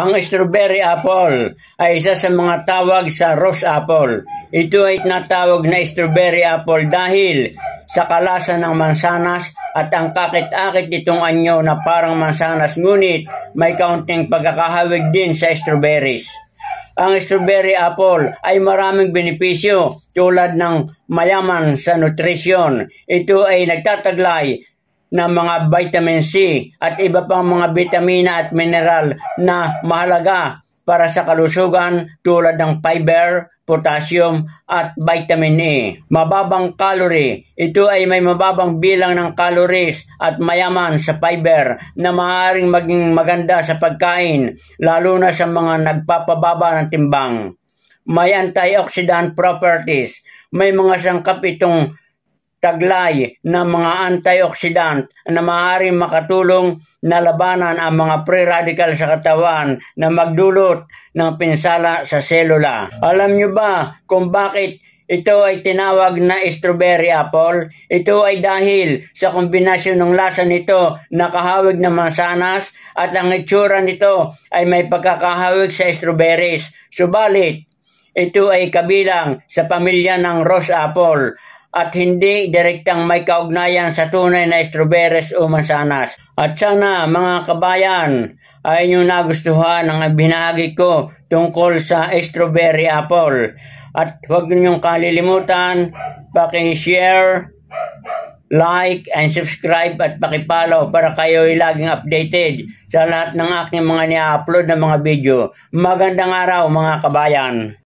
Ang strawberry apple ay isa sa mga tawag sa rose apple. Ito ay tinatawag na strawberry apple dahil sa kalasa ng mansanas at ang kakit-akit nitong anyo na parang mansanas, ngunit may kaunting pagkakahawig din sa strawberries. Ang strawberry apple ay maraming benepisyo tulad ng mayaman sa nutrisyon. Ito ay nagtataglay ng mga vitamin C at iba pang mga vitamina at mineral na mahalaga para sa kalusugan tulad ng fiber, potassium at vitamin E. Mababang calorie. Ito ay may mababang bilang ng calories at mayaman sa fiber na maaaring maging maganda sa pagkain lalo na sa mga nagpapababa ng timbang. May antioxidant properties. May mga sangkap itong taglay ng mga antioxidant na maaaring makatulong na labanan ang mga free radical sa katawan na magdulot ng pinsala sa selula. Alam nyo ba kung bakit ito ay tinawag na strawberry apple? Ito ay dahil sa kombinasyon ng lasa nito na kahawig ng mansanas at ang itsura nito ay may pagkakahawig sa strawberries. Subalit, ito ay kabilang sa pamilya ng rose apple at hindi direktang may kaugnayan sa tunay na strawberries o mansanas. At sana mga kabayan ay inyong nagustuhan ang binahagi ko tungkol sa strawberry apple. At huwag ninyong kalilimutan, paki-share, like, and subscribe at paki-follow para kayo ay laging updated sa lahat ng aking mga ni-upload na mga video. Magandang araw mga kabayan!